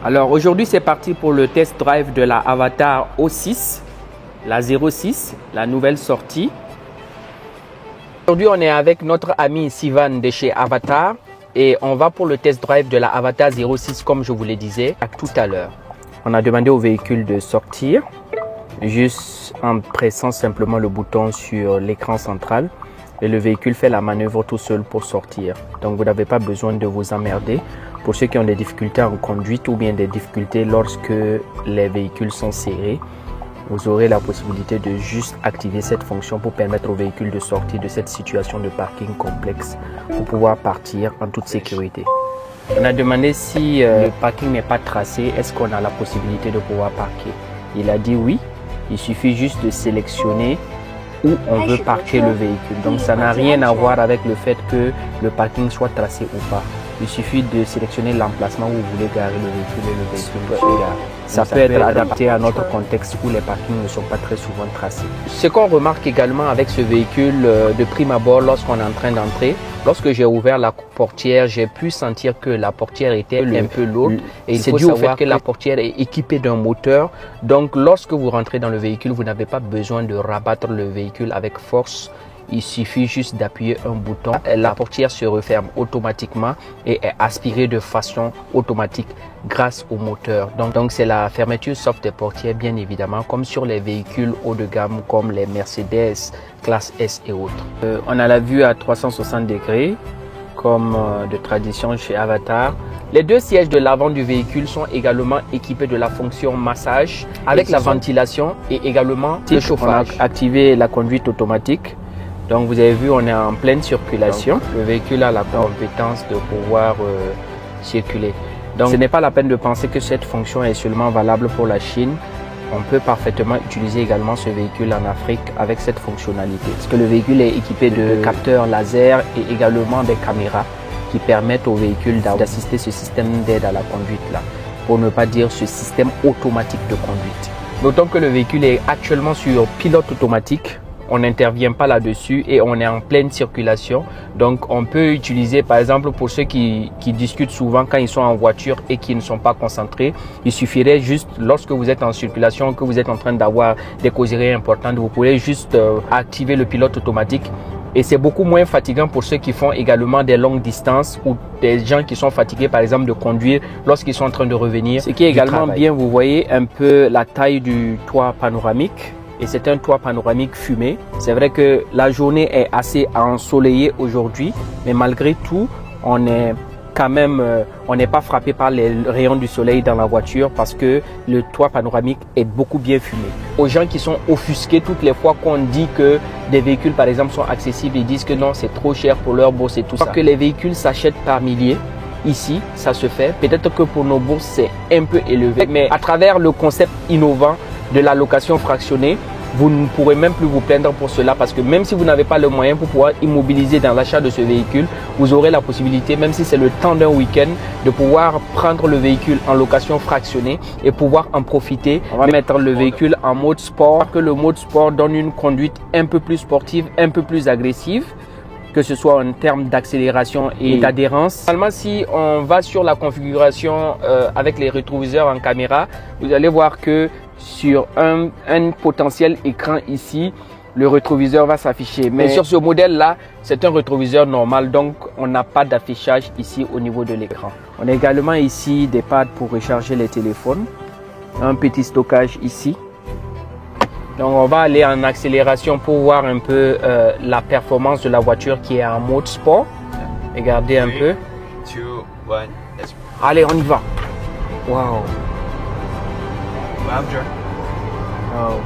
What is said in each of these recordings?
Alors aujourd'hui c'est parti pour le test drive de la Avatar O6, la 06, la nouvelle sortie. Aujourd'hui on est avec notre ami Sivan de chez Avatar et on va pour le test drive de la Avatar 06 comme je vous le disais tout à l'heure. On a demandé au véhicule de sortir juste en pressant simplement le bouton sur l'écran central et le véhicule fait la manœuvre tout seul pour sortir. Donc vous n'avez pas besoin de vous emmerder. Pour ceux qui ont des difficultés en conduite ou bien des difficultés lorsque les véhicules sont serrés, vous aurez la possibilité de juste activer cette fonction pour permettre au véhicule de sortir de cette situation de parking complexe pour pouvoir partir en toute sécurité. On a demandé si le parking n'est pas tracé, est-ce qu'on a la possibilité de pouvoir parquer? Il a dit oui, il suffit juste de sélectionner où on veut parquer le véhicule. Donc ça n'a rien à voir avec le fait que le parking soit tracé ou pas. Il suffit de sélectionner l'emplacement où vous voulez garer le véhicule et le véhicule se gare. Ça peut être adapté à notre contexte où les parkings ne sont pas très souvent tracés. Ce qu'on remarque également avec ce véhicule de prime abord lorsqu'on est en train d'entrer, lorsque j'ai ouvert la portière, j'ai pu sentir que la portière était un peu lourde. Et c'est dû au fait que la portière est équipée d'un moteur. Donc lorsque vous rentrez dans le véhicule, vous n'avez pas besoin de rabattre le véhicule avec force. Il suffit juste d'appuyer un bouton, la portière se referme automatiquement et est aspirée de façon automatique grâce au moteur. Donc c'est la fermeture soft des portières bien évidemment, comme sur les véhicules haut de gamme comme les Mercedes, classe S et autres. On a la vue à 360 degrés comme de tradition chez Avatar. Les deux sièges de l'avant du véhicule sont également équipés de la fonction massage avec la ventilation et également le chauffage. On a activé la conduite automatique. Donc vous avez vu, on est en pleine circulation. Donc, le véhicule a la compétence de pouvoir circuler. Donc ce n'est pas la peine de penser que cette fonction est seulement valable pour la Chine. On peut parfaitement utiliser également ce véhicule en Afrique avec cette fonctionnalité. Parce que le véhicule est équipé de capteurs laser et également des caméras qui permettent au véhicule d'assister ce système d'aide à la conduite là. Pour ne pas dire ce système automatique de conduite. D'autant que le véhicule est actuellement sur pilote automatique. On n'intervient pas là-dessus et on est en pleine circulation. Donc on peut utiliser par exemple pour ceux qui discutent souvent quand ils sont en voiture et qui ne sont pas concentrés. Il suffirait juste lorsque vous êtes en circulation, que vous êtes en train d'avoir des causeries importantes, vous pouvez juste activer le pilote automatique. Et c'est beaucoup moins fatigant pour ceux qui font également des longues distances ou des gens qui sont fatigués par exemple de conduire lorsqu'ils sont en train de revenir. Ce qui est également bien, vous voyez un peu la taille du toit panoramique. Et c'est un toit panoramique fumé. C'est vrai que la journée est assez ensoleillée aujourd'hui, mais malgré tout, on est quand même, on n'est pas frappé par les rayons du soleil dans la voiture parce que le toit panoramique est beaucoup bien fumé. Aux gens qui sont offusqués toutes les fois qu'on dit que des véhicules par exemple sont accessibles, ils disent que non, c'est trop cher pour leur bourse et tout ça. Parce que les véhicules s'achètent par milliers. Ici, ça se fait. Peut-être que pour nos bourses, c'est un peu élevé. Mais à travers le concept innovant de la location fractionnée, vous ne pourrez même plus vous plaindre pour cela parce que même si vous n'avez pas le moyen pour pouvoir immobiliser dans l'achat de ce véhicule, vous aurez la possibilité, même si c'est le temps d'un week-end, de pouvoir prendre le véhicule en location fractionnée et pouvoir en profiter. On va mettre le véhicule en mode sport, que le mode sport donne une conduite un peu plus sportive, un peu plus agressive, que ce soit en termes d'accélération et d'adhérence. Finalement, si on va sur la configuration avec les rétroviseurs en caméra, vous allez voir que sur un potentiel écran ici, le rétroviseur va s'afficher. Mais sur ce modèle-là, c'est un rétroviseur normal, donc on n'a pas d'affichage ici au niveau de l'écran. On a également ici des pads pour recharger les téléphones, un petit stockage ici. Donc on va aller en accélération pour voir un peu la performance de la voiture qui est en mode sport. Regardez un peu. 3, 2, 1, allez, on y va. Wow. Wow.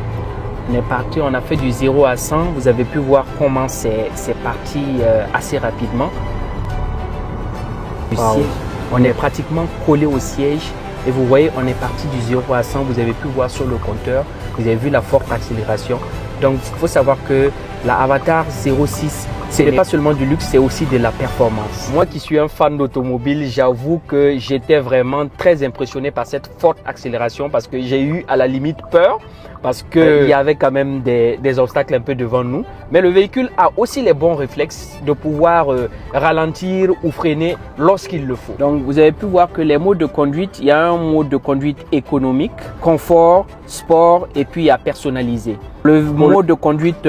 On est parti, on a fait du 0 à 100. Vous avez pu voir comment c'est parti assez rapidement. Wow. On est pratiquement collé au siège. Et vous voyez, on est parti du 0 à 100. Vous avez pu voir sur le compteur. Vous avez vu la forte accélération. Donc, il faut savoir que la Avatar 06 Ce n'est pas seulement du luxe, c'est aussi de la performance. Moi qui suis un fan d'automobile, j'avoue que j'étais vraiment très impressionné par cette forte accélération parce que j'ai eu à la limite peur parce qu'il y avait quand même des obstacles un peu devant nous. Mais le véhicule a aussi les bons réflexes de pouvoir ralentir ou freiner lorsqu'il le faut. Donc vous avez pu voir que les modes de conduite, il y a un mode de conduite économique, confort, sport et puis à personnaliser. Le mode de conduite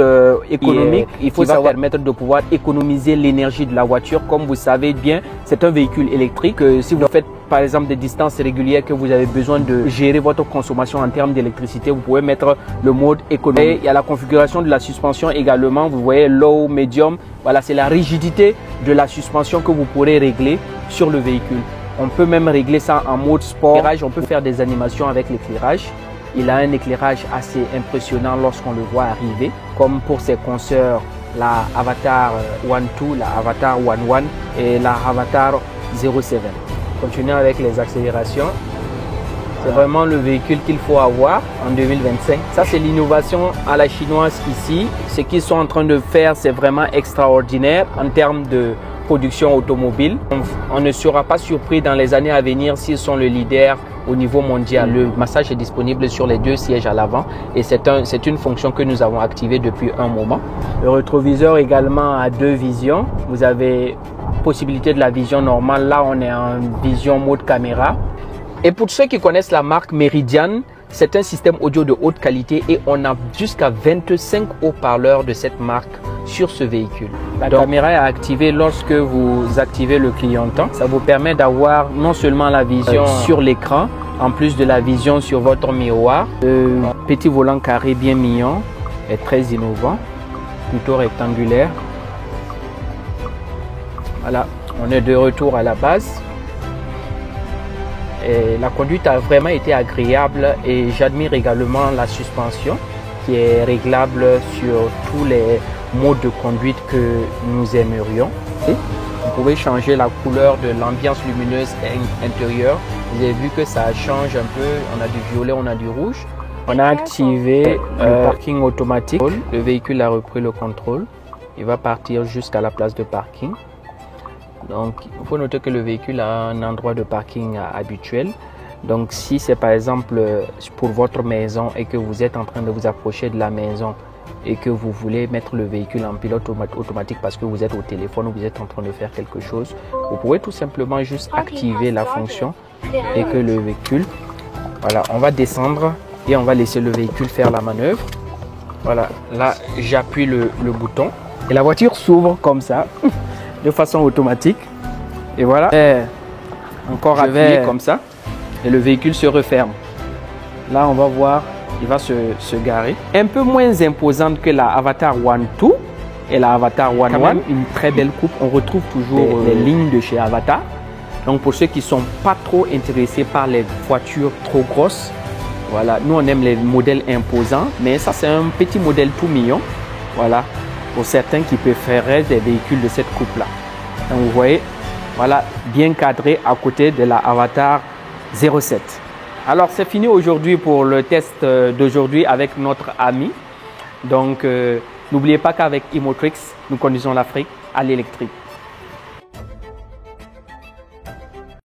économique, il faut savoir permettre de pouvoir économiser l'énergie de la voiture. Comme vous savez bien, c'est un véhicule électrique. Si vous faites par exemple des distances régulières que vous avez besoin de gérer votre consommation en termes d'électricité, vous pouvez mettre le mode économique. Et il y a la configuration de la suspension également. Vous voyez low, medium. Voilà, c'est la rigidité de la suspension que vous pourrez régler sur le véhicule. On peut même régler ça en mode sport. On peut faire des animations avec l'éclairage. Il a un éclairage assez impressionnant lorsqu'on le voit arriver, comme pour ses consoeurs, la Avatar One 2, la Avatar One 1 et la Avatar 07. Continuons avec les accélérations. C'est vraiment le véhicule qu'il faut avoir en 2025. Ça, c'est l'innovation à la chinoise ici. Ce qu'ils sont en train de faire, c'est vraiment extraordinaire en termes de production automobile. On ne sera pas surpris dans les années à venir s'ils sont le leader au niveau mondial. Le massage est disponible sur les 2 sièges à l'avant et c'est une fonction que nous avons activée depuis un moment. Le rétroviseur également a 2 visions. Vous avez possibilité de la vision normale. Là, on est en vision mode caméra. Et pour ceux qui connaissent la marque Meridian, c'est un système audio de haute qualité et on a jusqu'à 25 haut-parleurs de cette marque sur ce véhicule. La caméra est activée lorsque vous activez le clignotant. Ça vous permet d'avoir non seulement la vision sur l'écran, en plus de la vision sur votre miroir. Le petit volant carré bien mignon est très innovant, plutôt rectangulaire. Voilà, on est de retour à la base. Et la conduite a vraiment été agréable et j'admire également la suspension qui est réglable sur tous les modes de conduite que nous aimerions. Et vous pouvez changer la couleur de l'ambiance lumineuse intérieure. Vous avez vu que ça change un peu. On a du violet, on a du rouge. On a activé le parking automatique. Le véhicule a repris le contrôle. Il va partir jusqu'à la place de parking. Donc, il faut noter que le véhicule a un endroit de parking habituel. Donc, si c'est par exemple pour votre maison et que vous êtes en train de vous approcher de la maison et que vous voulez mettre le véhicule en pilote automatique parce que vous êtes au téléphone ou vous êtes en train de faire quelque chose, vous pouvez tout simplement juste activer la fonction et que le véhicule, voilà, on va descendre et on va laisser le véhicule faire la manœuvre. Voilà, là, j'appuie le bouton et la voiture s'ouvre comme ça. De façon automatique et voilà, encore appuyer comme ça et le véhicule se referme. Là on va voir, il va se garer. Un peu moins imposante que la Avatar One 2 et la Avatar One 1, une très belle coupe. On retrouve toujours les lignes de chez Avatar. Donc pour ceux qui sont pas trop intéressés par les voitures trop grosses, voilà, nous on aime les modèles imposants, mais ça c'est un petit modèle tout mignon. Voilà, pour certains qui préféreraient des véhicules de cette coupe-là. Donc vous voyez, voilà, bien cadré à côté de la Avatar 07. Alors c'est fini aujourd'hui pour le test d'aujourd'hui avec notre ami. Donc n'oubliez pas qu'avec Imotrix, nous conduisons l'Afrique à l'électrique.